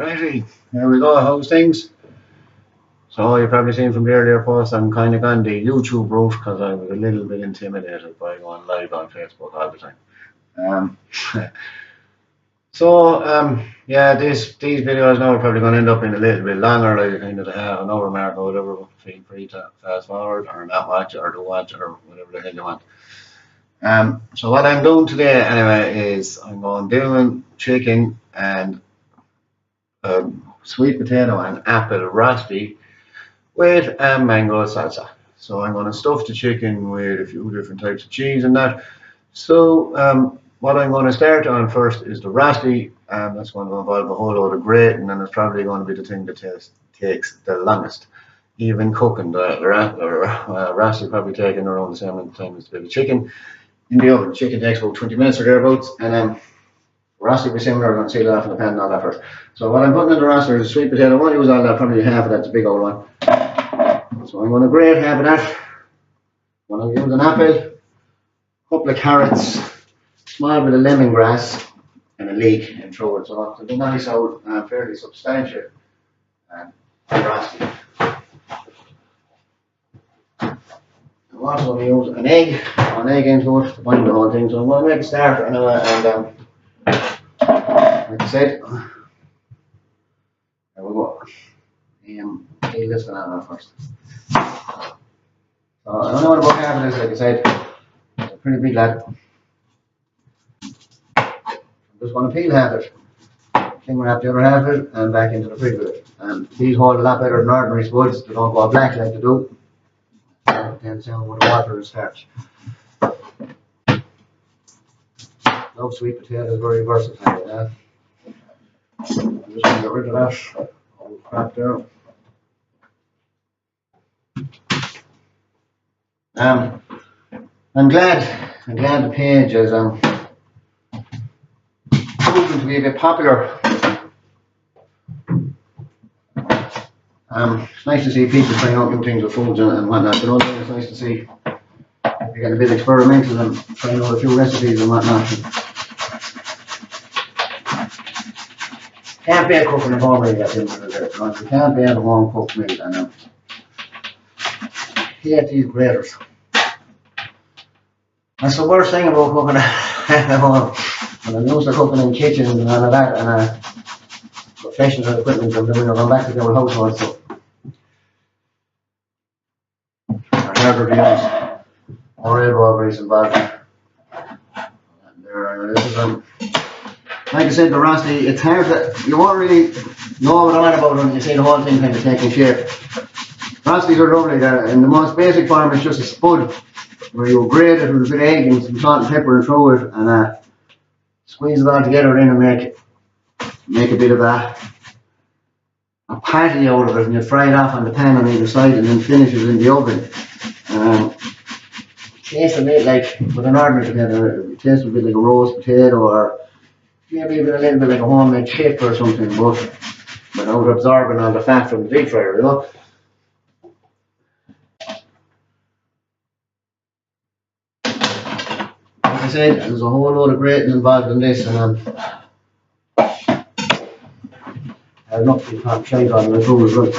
Righty, here we go. How's things? So you've probably seen from the earlier post, I'm kind of on the YouTube route because I was a little bit intimidated by going live on Facebook all the time. Um, yeah, these videos now are probably going to end up being a little bit longer, like kind of the half an hour mark or whatever. But feel free to fast forward or not watch it or do watch it or whatever the hell you want. So what I'm doing today anyway is I'm going doing chicken and sweet potato and apple rosti with mango salsa. So I'm going to stuff the chicken with a few different types of cheese and that. So what I'm going to start on first is the rosti, and that's going to involve a whole load of grating, and it's probably going to be the thing that takes the longest. Even cooking the rosti probably taking around the same amount of time as the chicken in the oven. The chicken takes about 20 minutes or thereabouts, and rosti will be similar. I'm going to seal it off in the pan and all that first. So what I'm putting in the rosti is a sweet potato. I won't use all that, probably half of that's a big old one. So I'm going to grate half of that. I'm going to use an apple, a couple of carrots, small bit of lemongrass, and a leek and throw it. So it'll be nice out and fairly substantial rosti. I'm also going to use an egg into it to bind the whole thing. So I'm going to make a starter anyway, and like I said, there we go. Peel this banana first. So I don't know about half of this, like I said. It's a pretty big lad. I'm just going to peel half of it, cling wrap the other half of it, and back into the fridge with it. And these hold a lot better than ordinary spuds. They don't go black like they do. And so with the water and starch. Love sweet potatoes, very versatile. Yeah. I'm just going to get rid of that old crap there. I'm glad the page is proving to be a bit popular. It's nice to see people trying out new things with foods and whatnot. You know, it's nice to see they're getting a bit experimental and trying out a few recipes and whatnot. Can't be a cooking at home really get into it. You can't be at a home cooked meal, and hate these graters. That's the worst thing about cooking at home. When I'm used to cooking in kitchens and all of that, and professional equipment, and then when you're going back to the old household stuff. I'd rather be honest. More elbow grease involved. There it is. Like I said, the rosti, it's hard to, you won't really know what I'm on about when you see the whole thing kind of taking shape. Rostis are lovely. In the most basic form, it's just a spud where you grate it with a bit of egg and some salt and pepper and throw it and squeeze it all together in and make a bit of a patty out of it, and you fry it off on the pan on either side and then finish it in the oven. Tastes a bit like, with an ordinary potato, it tastes a bit like a roast potato or maybe even a little bit like a homemade chip or something, but without absorbing all the fat from the deep fryer, you know. Like I said, there's a whole load of grating involved in this, and I have enough to top shite on the food as well.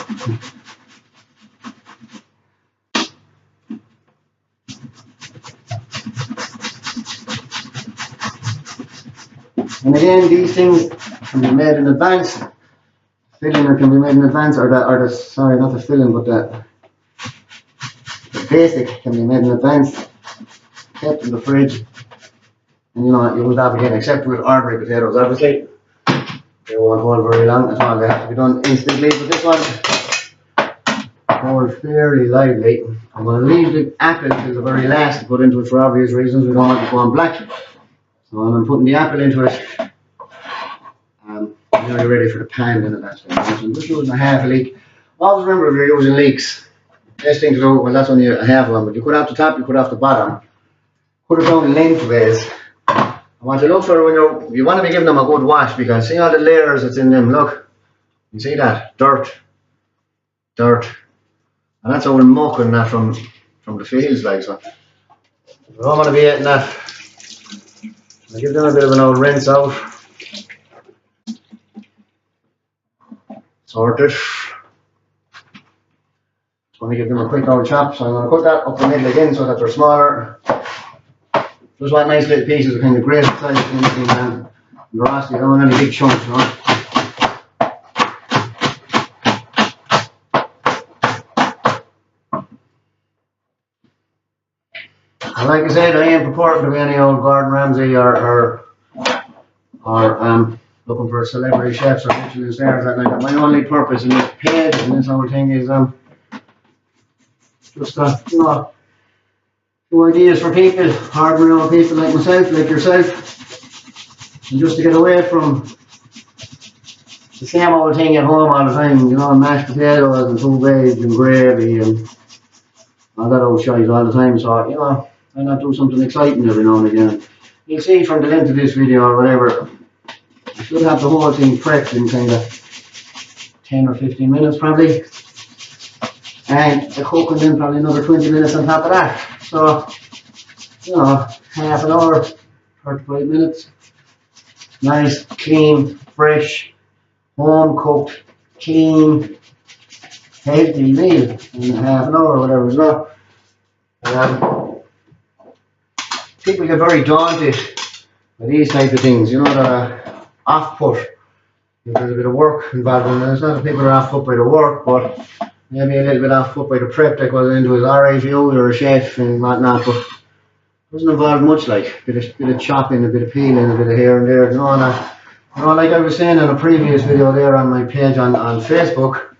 And again, these things can be made in advance. Filling can be made in advance, sorry, not the filling, but the basic can be made in advance, kept in the fridge, and you know, you won't have again, except with ordinary potatoes, obviously. They won't hold very long at all, they have to be done instantly, but this one holds fairly lively. I'm going to leave the apple till the very last to put into it for obvious reasons. We don't want it going black. So I'm putting the apple into it. Nearly ready for the pan then at that stage. I'm just using a half a leek. Always remember, if you're using leeks, best thing to do, well, that's only a half one, but you cut off the top, you cut off the bottom, put it down lengthways. And what you look for when you want to be giving them a good wash, because see all the layers that's in them. Look, you see that dirt, and that's all muck and that from the fields, like so. You don't want to be eating that. I give them a bit of an old rinse out. sorted. Just want to give them a quick old chop, so I'm going to cut that up the middle again so that they're smaller. Just want nice little pieces of kind of grated size in the rosti. I don't want any big chunks, you know. And like I said, I ain't purporting to be any old Gordon Ramsay or looking for a celebrity chefs or Michelin stars that night. My only purpose in this page and this whole thing is just you know, two ideas for people, ordinary old people like myself, like yourself, and just to get away from the same old thing at home all the time, you know, mashed potatoes and two veg and gravy and all that old shite all the time. So, you know, why not do something exciting every now and again? You'll see from the length of this video or whatever, I should have the whole thing prepped in kind of 10 or 15 minutes probably. And the cooking then probably another 20 minutes on top of that. So, you know, half an hour, 35 minutes. Nice, clean, fresh, home cooked, clean, healthy meal in half an hour or whatever, you know. People get very daunted by these type of things, you know, that are off-put. There's a bit of work involved in it. It's not that people are off-put by the work, but maybe a little bit off-put by the prep that goes into it. Alright, you're a chef and whatnot, but it doesn't involve much, like bit of chopping, a bit of peeling, a bit of here and there, you know, and you know, like I was saying in a previous video there on my page on Facebook,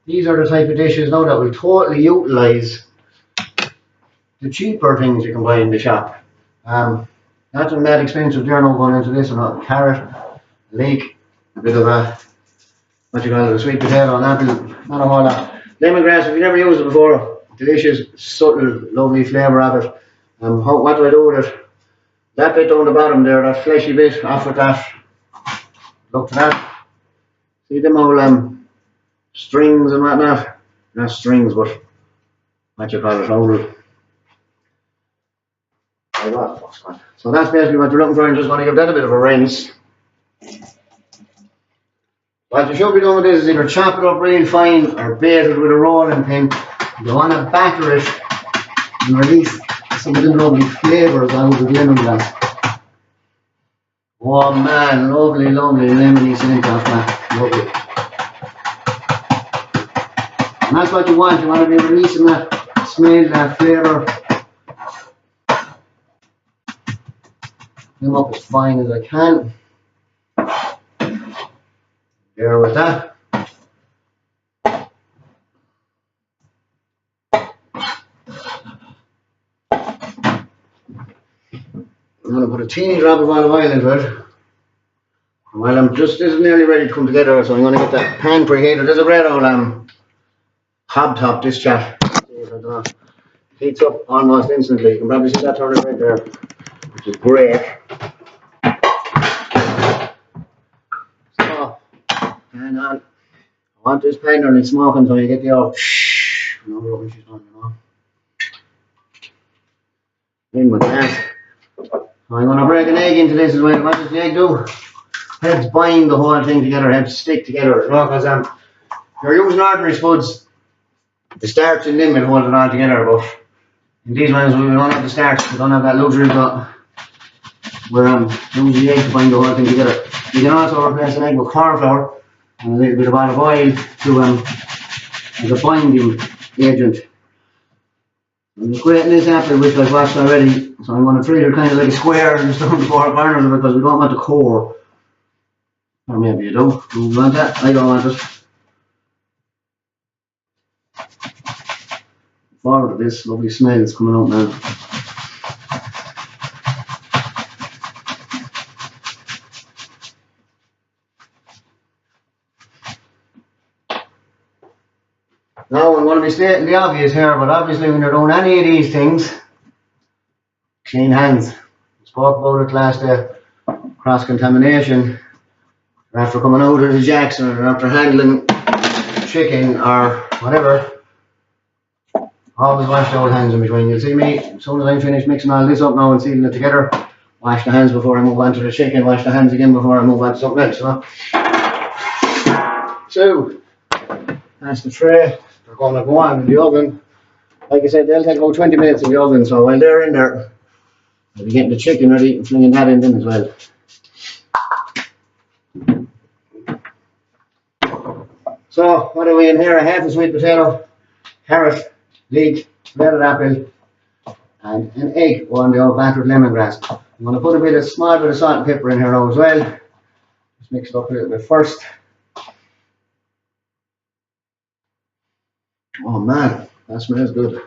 these are the type of dishes now that will totally utilise the cheaper things you can buy in the shop. Not that expensive, they're not going into this, and a carrot, leek, a bit of a, what you call it, a sweet potato, an apple, not a whole lot. Lemongrass, if you never used it before, delicious, subtle, lovely flavour of it. What do I do with it? That bit down the bottom there, that fleshy bit, off with that. Look to that. See them all strings and whatnot? Not strings, but what you call it, old. So that's basically what you're looking for. I'm just going to give that a bit of a rinse. What you should be doing with this is either chop it up real fine or bait it with a rolling pin. You want to batter it and release some of the lovely flavours out of the lemongrass. Oh man, lovely, lovely lemony scent off that. Lovely. And that's what you want. You want to be releasing that smell, that flavour. Them up as fine as I can. There with that. I'm going to put a teeny drop of olive oil into it. While I'm just, this is nearly ready to come together, so I'm going to get that pan preheated. There's a great old hob top, this chat. Heats up almost instantly. You can probably see that turning red there, which is great. So, hang on. I want this pan nearly smoking so you get the old you know, rubbish is on, you know. In with that. I'm going to break an egg into this as well. What does the egg do? Helps bind the whole thing together, helps stick together. You know, because you're using ordinary spuds, the starch in them will hold it all together, but in these ones we don't have the starch, we don't have that luxury, but we're using the egg to bind the whole thing together. You can also replace an egg with corn flour and a little bit of olive oil to as a binding agent. I'm grating this apple, which I've washed already, so I'm going to treat it kind of like a square and just down the four corners of it because we don't want the core. Or maybe you do. You want that? I don't want it. Forward of this lovely smell that's coming out now. Now I'm going to be stating the obvious here, but obviously when you're doing any of these things, clean hands. We spoke about it last day, cross-contamination. After coming out of the Jackson or after handling chicken or whatever, always wash the old hands in between. You'll see me, as soon as I finish mixing all this up now and sealing it together, wash the hands before I move on to the chicken, wash the hands again before I move on to something else, you know. 2. That's the tray. They're going to go on in the oven. Like I said, they'll take about 20 minutes in the oven, so while they're in there, I'll be getting the chicken ready and flinging that in them as well. So, what are we in here? A half a sweet potato, carrot, leek, red apple, and an egg on the old battered lemongrass. I'm going to put a small bit of salt and pepper in here now as well. Just mix it up a little bit first. Oh man, that smells good.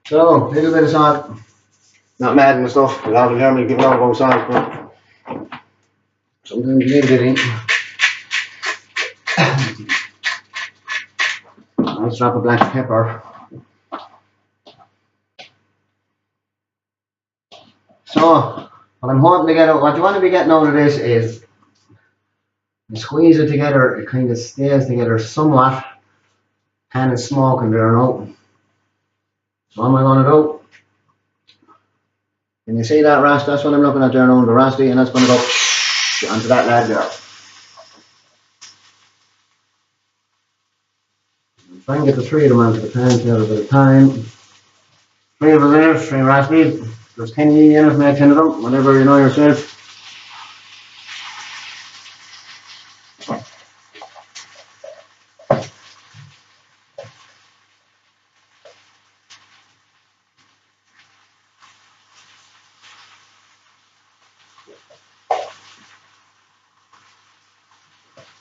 So, a little bit of salt. Not mad and stuff. A lot of Germany give out about salt, but sometimes you need it. Nice drop of black pepper. So, what I'm hoping to get out, what you want to be getting out of this is you squeeze it together, it kind of stays together somewhat, kind of smoking there now. So what am I going to do? Can you see that roast? That's what I'm looking at there now, the rosti, and that's going to go onto that lad there. Try and get the 3 of them onto the pan for a bit of time. 3 of them there, 3 rostis. There's 10 in it, make 10 of them, whatever you know yourself.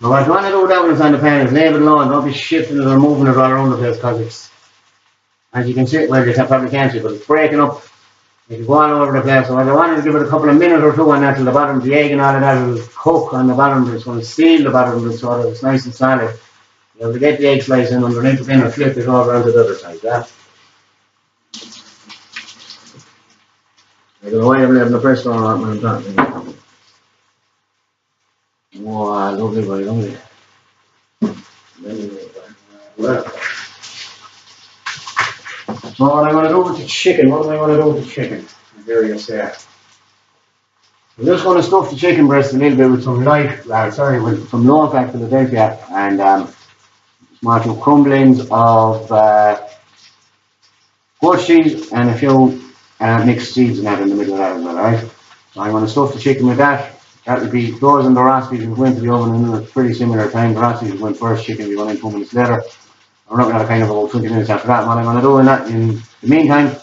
Now what you want to do with that when it's on the pan is leave it alone, don't be shifting it or moving it all around the place because it's, as you can see, well you probably can't see, but it's breaking up. It can go all over the place. So what I want is to give it a couple of minutes or 2 on that till the bottom of the egg and all of that will cook on the bottom. It's going to seal the bottom of it so that it's nice and solid. You'll to get the egg slice in underneath, then I'll flip it over onto the other side. Yeah? I don't know why I'm leaving the press on when I'm talking. Wow, lovely, very lovely. Well, so what I'm going to do with the chicken, what am I going to do with the chicken? There you see. I'm just going to stuff the chicken breast a little bit with some with some low-fat Philadelphia and small 2 crumblings of goat cheese and a few mixed seeds in that in the middle of that as well, alright? So I'm going to stuff the chicken with that. That will be those and the rostis will go into the oven in a pretty similar time. The rostis will go in first, chicken will go in 2 minutes later. I'm looking at kind of about 20 minutes after that. What I'm going to do in the meantime,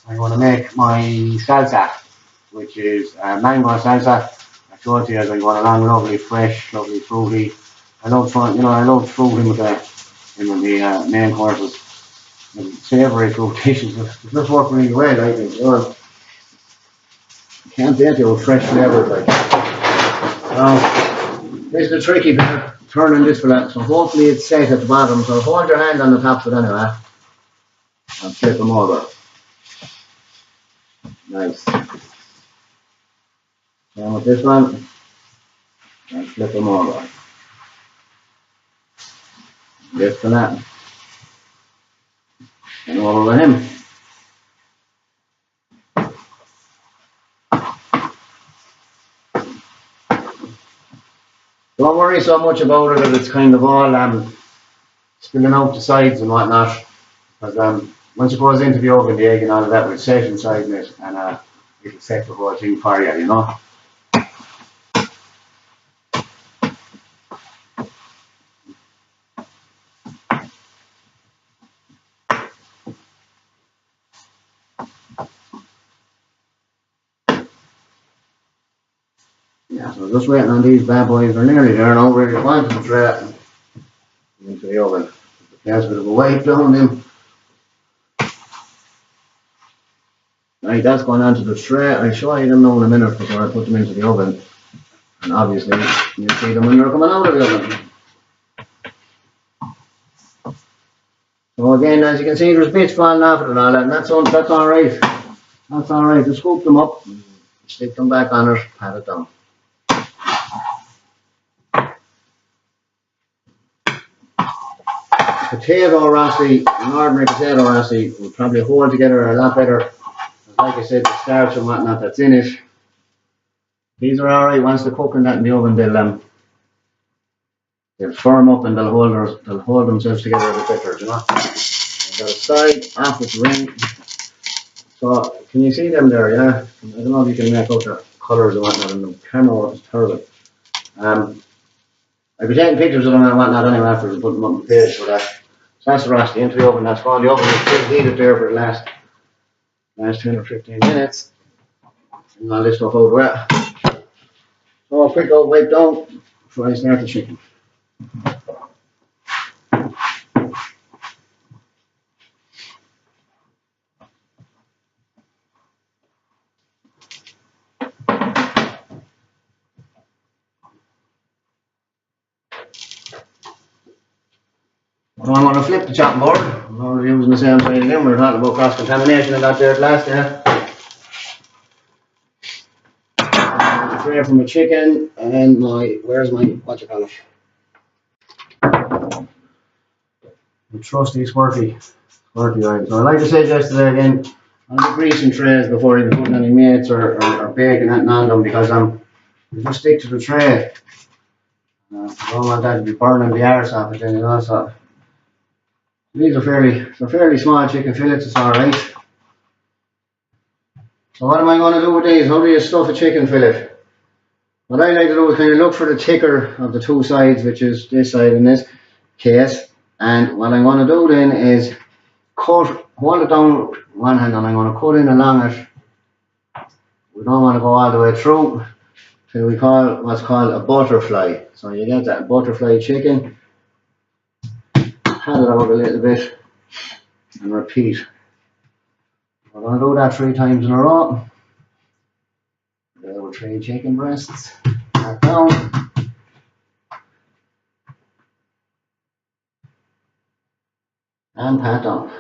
I'm going to make my salsa, which is mango salsa. I showed you as I'm going along, lovely, fresh, lovely, fruity. I love fruit in with the main courses. Savoury fruit dishes. It does work really well, I think. Well, you can't beat the old fresh flavours like. Now, this is the tricky bit, turning this flat. So hopefully it's set at the bottom. So hold your hand on the top of it anyway. And flip them over. Nice. Same with this one. And flip them over. Lift and that. And over with him. Don't worry so much about it that it's kind of all spilling out the sides and whatnot. Because once it goes into the oven, the egg and all of that will set inside it and it'll set the whole thing for you, you know. Yeah, so just waiting on these bad boys. They're nearly there now, ready to go into the tray into the oven. There's a bit of a wipe down them. Right, that's going onto the tray. I'll show you them now in a minute before I put them into the oven. And obviously, you'll see them when they're coming out of the oven. So again, as you can see, there's bits falling off it and all that, and that's alright. That's alright. Just scoop them up, stick them back on it, pat it down. potato rosti, an ordinary potato rosti, will probably hold together a lot better. Like I said, the starch and whatnot that's in it. These are alright once they're cooking that in the oven. They'll firm up and they'll hold themselves together a bit better, you know. They'll side off with the ring. So can you see them there? Yeah. I don't know if you can make out the colours and whatnot in the camera. It's terrible. I'll be taking pictures of them and whatnot anyway after we put them up on the page for that. So that's the rosti into the oven. That's gone. The oven is still heated there for the last 10 or 15 minutes. And all this stuff over it. So a quick old wipe down before I start the chicken. So I'm going to flip the chopping board. I'm already using the same side again. We were talking about cross contamination and that there last year. Tray for my chicken and where's my, what you call it? The trusty squirty oil. So like I said yesterday again, I'll be greasing trays before even putting any meats or bacon on them because you just stick to the tray. I don't want that to be burning the arse off it then, you know. So these are fairly small chicken fillets, it's alright. So what am I going to do with these? How do you stuff a chicken fillet? What I like to do is kind of look for the thicker of the two sides, which is this side in this case. And what I'm going to do then is hold it down with one hand and I'm going to cut in along it. We don't want to go all the way through till we call what's called a butterfly. So you get that butterfly chicken, hand it out a little bit and repeat. We're going to do that 3 times in a row. There were 3 chicken breasts. Back down. And pat down.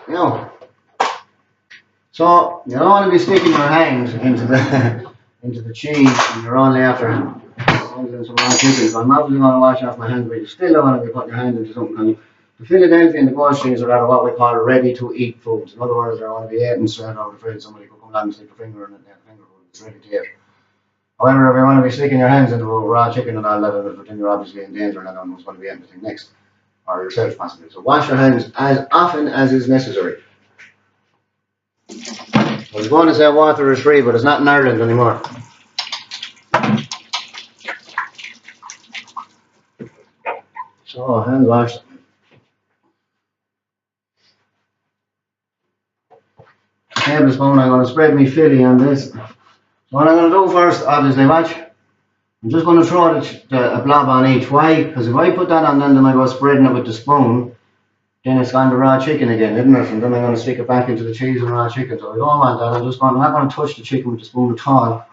Now, so you don't want to be sticking your hands into the cheese and you're only after handling some raw chicken. So I'm obviously going to wash off my hands, but you still don't want to be putting your hand into something. The Philadelphia and the ghost cheese are rather what we call ready-to-eat foods. In other words, they're going to be eaten straight out of the fridge. Somebody could come along and stick a finger in it, and the finger food is ready to eat. However, if you want to be sticking your hands into raw chicken and all that, then you're obviously in danger and no one's going to be eating the thing next. Or yourself, possibly. So wash your hands as often as is necessary. I was going to say water is free, but it's not in Ireland anymore. So, hand washed. Tablespoon, I'm going to spread my fillet on this. So what I'm going to do first, obviously, watch. I'm just going to throw a blob on each. Why? Because if I put that on, then I go spreading it with the spoon, then it's gone to raw chicken again, isn't it? And then I'm going to stick it back into the cheese and raw chicken. So I don't want that. I'm not going to touch the chicken with the spoon at all.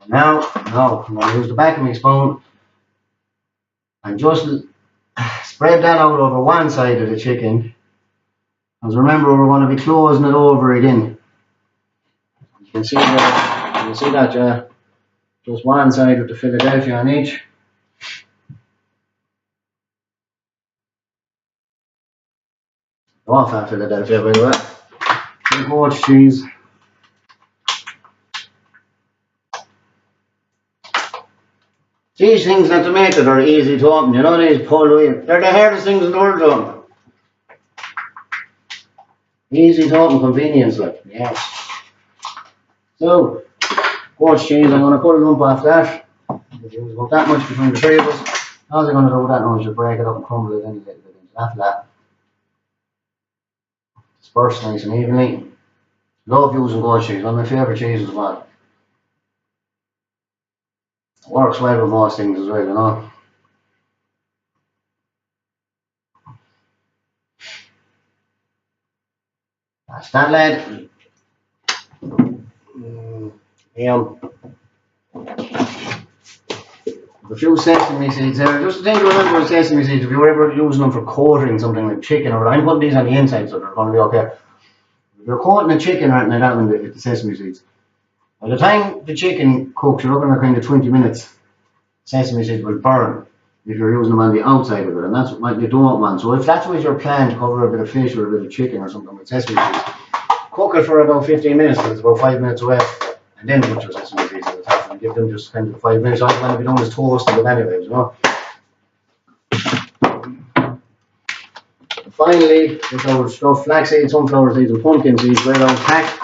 So now, I'm going to use the back of my spoon and just spread that out over one side of the chicken. Because remember, we're going to be closing it over again. You can see that, yeah. Just one side with the Philadelphia on each. Off that Philadelphia, by the way. Big goat cheese. These things that they make that are easy to open, you know, these pull wheel. They're the hardest things in the world to open. Easy to open, convenience, like, yes. So, goat cheese, I'm going to put a lump off that. If you use about that much between the 3 of us, all I'm going to do with that now is just break it up and crumble it in a little bit into that flat. Disperse nice and evenly. Love using goat cheese, one of my favourite cheeses of all. Works well with most things as well, you know. That's that, lad. A few sesame seeds there. Just think, remember with sesame seeds, if you're ever using them for coating something like chicken or I'm putting these on the inside so they're going to be okay. If you're coating a chicken or anything like that with the sesame seeds, By the time the chicken cooks, you're looking at kind of 20 minutes. Sesame seeds will burn if you're using them on the outside of it, and that's what you don't want. So if that's what your plan to cover a bit of fish or a bit of chicken or something with sesame seeds, cook it for about 15 minutes, so it's about 5 minutes away, and then put your sesame seeds on the top and give them just kind of 5 minutes. All you want to be doing is toasting them anyways, you know. And finally, with our stuff, flax seeds, sunflower seeds, and pumpkin seeds, right on pack.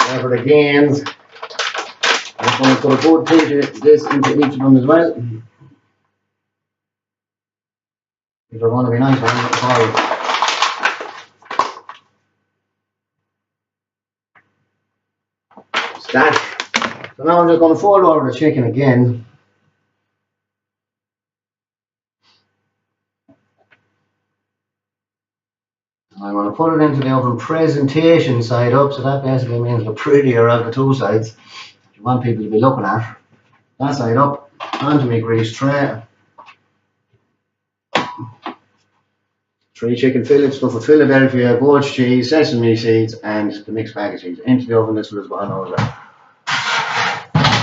There for the gains. I'm going to put a good pinch of this into each of them as well. If they're going to be nice, I'm going to follow. That. So now I'm just going to fold over the chicken again. I'm going to put it into the oven presentation side up, so that basically means the prettier of the two sides you want people to be looking at. That side up, onto my grease tray. 3 chicken fillets, stuff with Philadelphia, goat cheese, sesame seeds, and the mixed bag of cheese into the oven. This was gone over.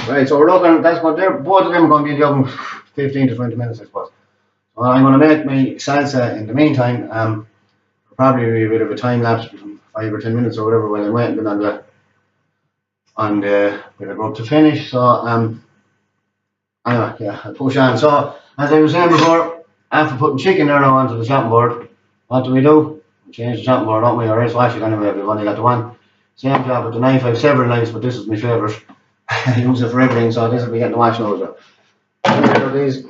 Right, so we're looking, that's what they're, both of them are going to be in the oven 15 to 20 minutes, I suppose. So I'm going to make my salsa in the meantime. Probably be a bit of a time lapse, 5 or 10 minutes or whatever, while I'm waiting on the with the grub to finish. So anyway, yeah, I'll push on. So as I was saying before, after putting chicken there now onto the chopping board, what do? We change the chopping board, don't we? Or else wash it anyway. We've only got the one. Same job with the knife. I have several knives, but this is my favourite. I use it for everything, so this will be getting the wash over. These.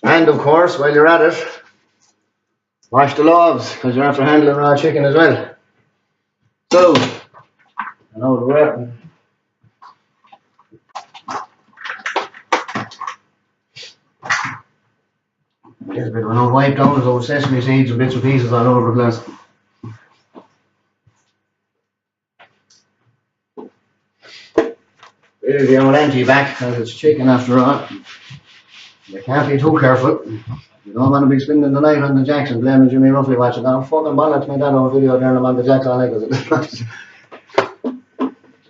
And of course, while you're at it, wash the loaves, because you're after handling raw chicken as well. So, I know the way. There's a bit of an old wipe down with those sesame seeds and bits and pieces all over the place. Bit of the old empty back, because it's chicken after all. You can't be too careful. You don't want to be spending the night on the jacks and blaming Jimmy Ruffley watching that. I'm fucking bollocks me that old video there and I'm on the jacks all night. So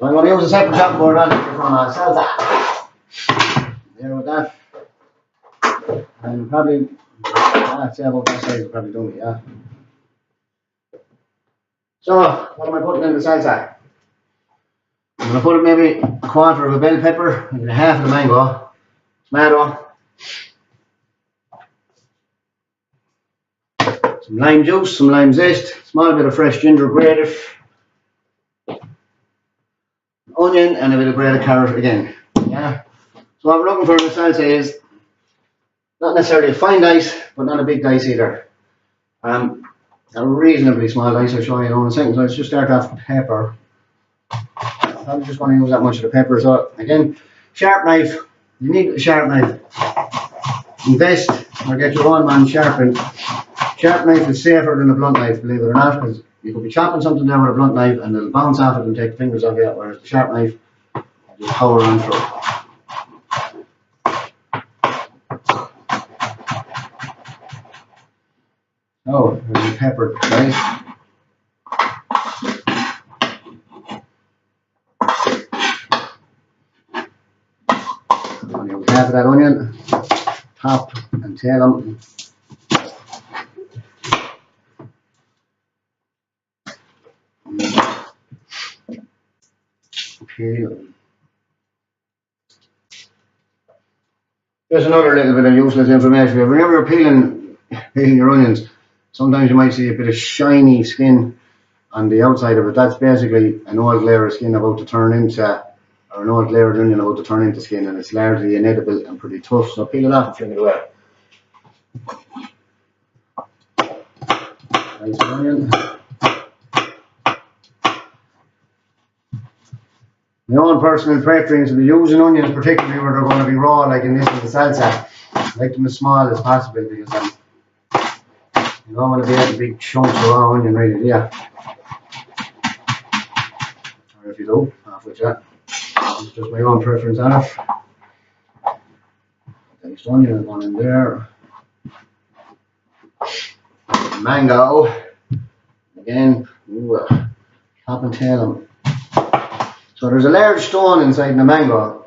I'm going to use a separate chopping board on it for salsa. There with that. And probably, I'd say about that size will probably do me, yeah. So, what am I putting in the salsa? I'm going to put maybe a quarter of a bell pepper, maybe half of the mango, tomato, some lime juice, some lime zest, small bit of fresh ginger grated, onion, and a bit of grated carrot again. Yeah. So what we're looking for in the salsa is not necessarily a fine dice, but not a big dice either. A reasonably small dice I'll show you in a second. So let's just start off with pepper. I'm just going to use that much of the pepper. So again, sharp knife. You need a sharp knife. Invest or get your own man sharpened. Sharp knife is safer than a blunt knife, believe it or not, because you could be chopping something down with a blunt knife and it'll bounce off it and take the fingers off you, whereas the sharp knife will just power on through. Oh, there's the pepper, guys. I'm going to use half of that onion, top and tail them. Okay. There's another little bit of useless information. Whenever you're peeling your onions, sometimes you might see a bit of shiny skin on the outside of it. That's basically an old layer of skin about to turn into, or an old layer of onion about to turn into skin, and it's largely inedible and pretty tough. So peel it off and fling it away. Nice onion. My own personal preference will be using onions, particularly where they're going to be raw, like in this with the salsa. I like them as small as possible because you don't want to be having big chunks of raw onion, really, yeah. Or if you do, off with that. It's just my own preference on it. Nice onion going in there. Mango. again, top and tail them. So there's a large stone inside the mango,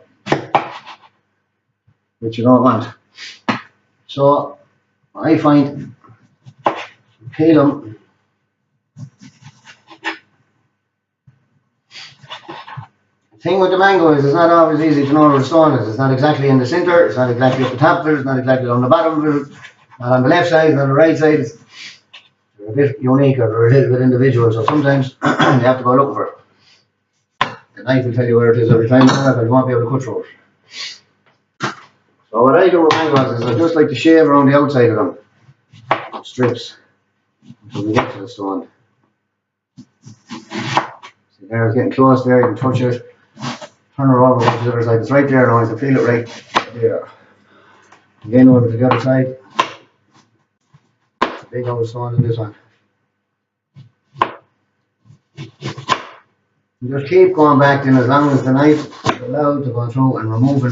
which you don't want. So I find, peel them. The thing with the mango is it's not always easy to know where the stone is. It's not exactly in the centre, it's not exactly at the top of it, it's not exactly on the bottom of it, not on the left side, not on the right side. They're a bit unique or they're a little bit individual, so sometimes you have to go looking for it. The knife will tell you where it is every time, but you won't be able to cut through it. So what I do with mangoes is I just like to shave around the outside of them, strips, until we get to the stone. See there, it's getting close there, you can touch it, turn her over, go to the other side, it's right there now, I can feel it right there. Again over to the other side, big old stone in this one. You just keep going back in as long as the knife is allowed to go through and removing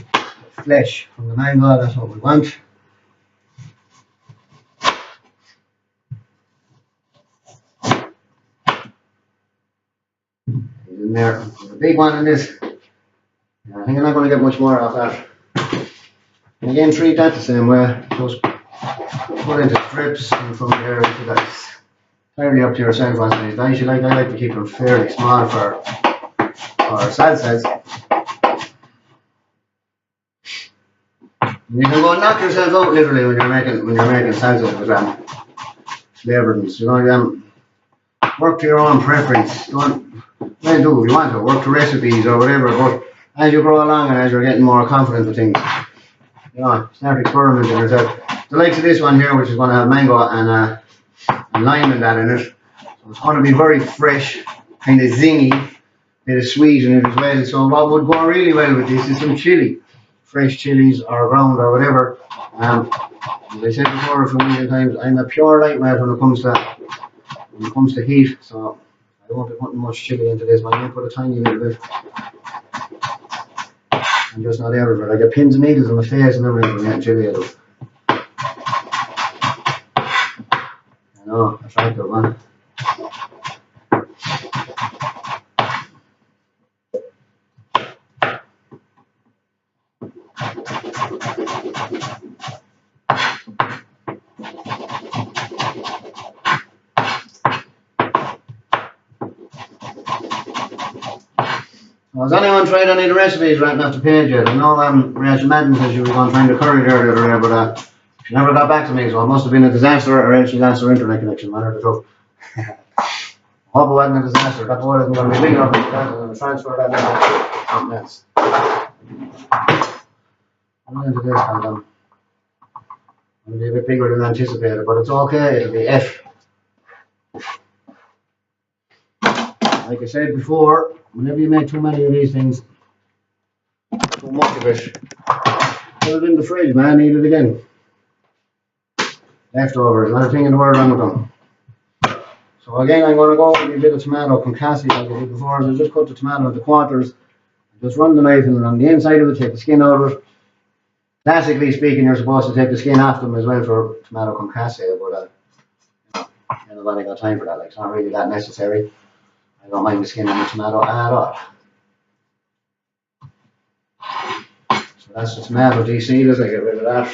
the flesh from the mango, that's what we want. He's in there, there's a big one in this. I think I'm not going to get much more off that. And again, treat that the same way, just put into strips and from there into that. Fairly up to yourself as many dice you like. I like to keep them fairly small for salsas. You can go and knock yourself out literally when you're making salsas with flavourings. You know, work to your own preference. Don't do if you want to work to recipes or whatever. But as you grow along and as you're getting more confident with things, you know, start experimenting yourself. The likes of this one here, which is going to have mango and lime and that in it, so it's going to be very fresh, kind of zingy, bit of sweet in it as well. So what would go really well with this is some chili, fresh chilies or ground or whatever. As I said before a few million times, I'm a pure lightweight when it comes to heat, so I won't be putting much chili into this. But I may put a tiny little bit. I'm just not everywhere. I get pins and needles in my face and everything when getting chili out of it. No, attractive one. Has anyone tried any of the recipes right off the page yet? I know Rachel Madden said she was going to find a curry there the other day, but she never got back to me, so it must have been a disaster, or else she lost her internet connection, one or the two. Hope it wasn't a disaster. That boy isn't going to be big enough to transfer that into something else. I'm into this kind of it'll be a bit bigger than anticipated, but it's okay, it'll be F. Like I said before, whenever you make too many of these things, too much of it, put it in the fridge, man, eat it again. Leftovers, not a thing in the world wrong with them. So again, I'm going to go with a bit of tomato concasse like I did before. So just cut the tomato into quarters, just run the knife in along the inside of it, take the skin out of it. Classically speaking, you're supposed to take the skin off them as well for tomato concasse, but I don't think I got time for that. Like, it's not really that necessary. I don't mind the skin on the tomato at all. So that's the tomato de-seeded. I get rid of that.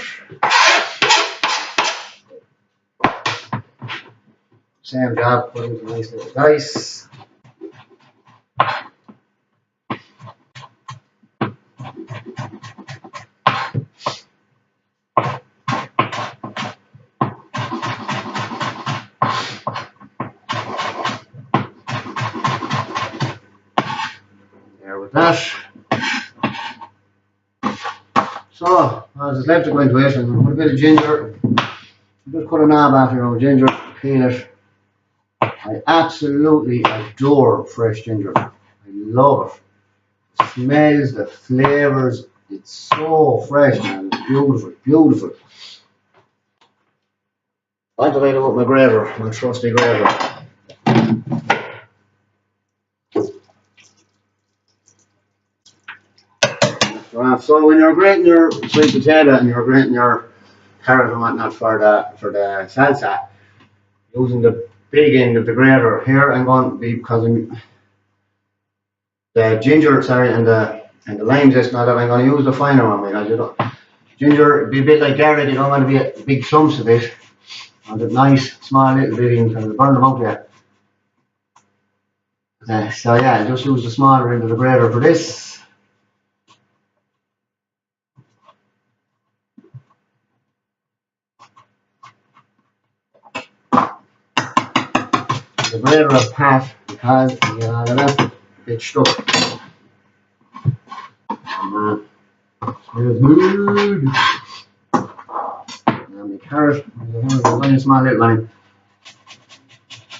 Same job, put into nice little dice. There with that. So, as it's left to go into it, and put a bit of ginger. Just cut a knob off your own ginger, peel it. I absolutely adore fresh ginger. I love it. The smells, the flavours, it's so fresh, man. It's beautiful, beautiful. What did I do with my grater, my trusty grater? So when you're grating your sweet potato and you're grating your carrot and whatnot for the salsa, using the big end of the grater. Here I'm going to be, because the ginger, sorry, and the lime zest and all that, I'm going to use the finer one, because you know, ginger be a bit like garlic, you don't want to be a big clumps of it. And a nice small little bit in, kind of burn them out there. So yeah, I just use the smaller end of the grater for this. The grater of pat, because you get all of that bit stuck. And smells good. And the carrot, only a small little line.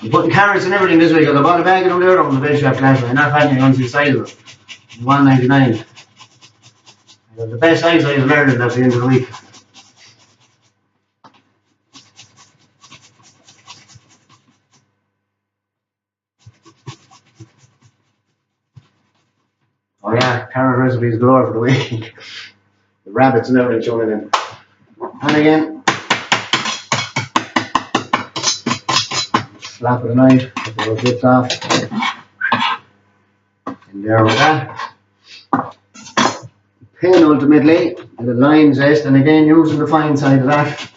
I'm putting carrots and everything this week, because I bought a bag of them there on the veg shop last week, and not finding on the size of it. $1.99. The best size I've learned at the end of the week. Oh yeah, carrot recipes galore for the week. The rabbits and everything thrown in. And again, slap with a knife, get the little bits off. And there with that. Pen ultimately, and the lime zest, and again using the fine side of that.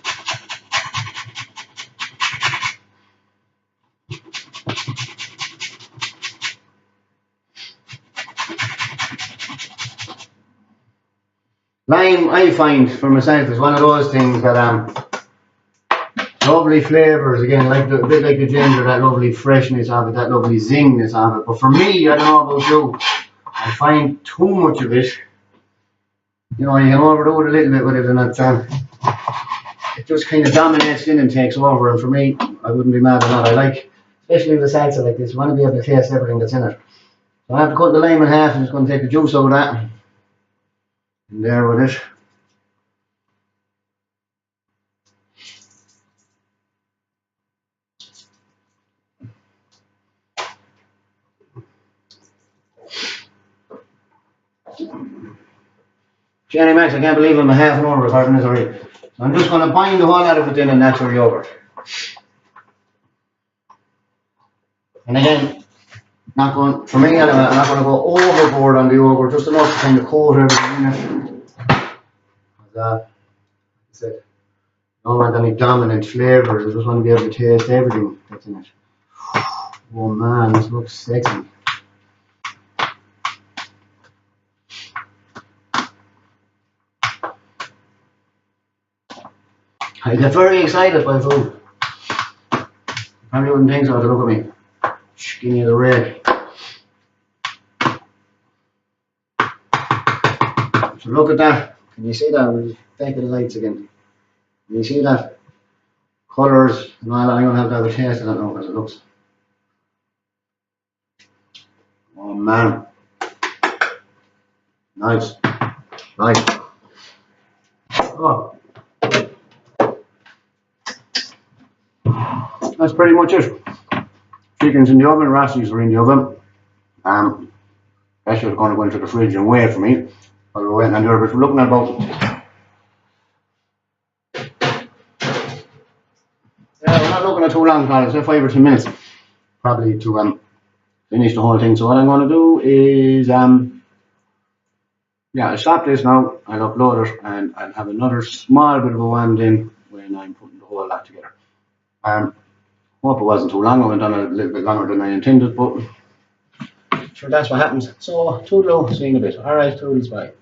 Lime, I find for myself, is one of those things that lovely flavours, again, like a bit like the ginger, that lovely freshness of it, that lovely zingness of it. But for me, I don't know about you, I find too much of it. You know, you can overdo it a little bit with it, and it just kind of dominates in and takes over. And for me, I wouldn't be mad at that. I like, especially with a salsa like this, you want to be able to taste everything that's in it. So I have to cut the lime in half. I'm just going to take the juice out of that. And there with it. Jenny Max, I can't believe I'm a half an hour recording this already. So I'm just going to bind the whole lot of it in a natural yogurt. And again, not going, for me anyway, I'm not going to go overboard on the yogurt, just enough to kind of coat everything in it. Like I said, I don't want any dominant flavours, I just want to be able to taste everything that's in it. Oh man, this looks sexy. I get very excited by food. Probably wouldn't think so to look at me. Skinny of the red. So look at that. Can you see that? We'll take the lights again. Can you see that? Colours and all that. I'm going to have to have a taste of that now because it looks. Oh man. Nice. Nice. Oh. That's pretty much it. Chicken's in the oven, rostis are in the oven. That's just going to go into the fridge and wait for me. While we're waiting on the other bit. We're looking at about. Yeah, we're not looking at too long, Colin. Say 5 or 10 minutes. Probably to finish the whole thing. So what I'm going to do is yeah, I'll stop this now. I'll upload it and I'll have another small bit of a one then when I'm putting the whole lot together. Hope it wasn't too long. I went on a little bit longer than I intended, but sure that's what happens. So, toodaloo, see you in a bit. Alright, toodles, bye.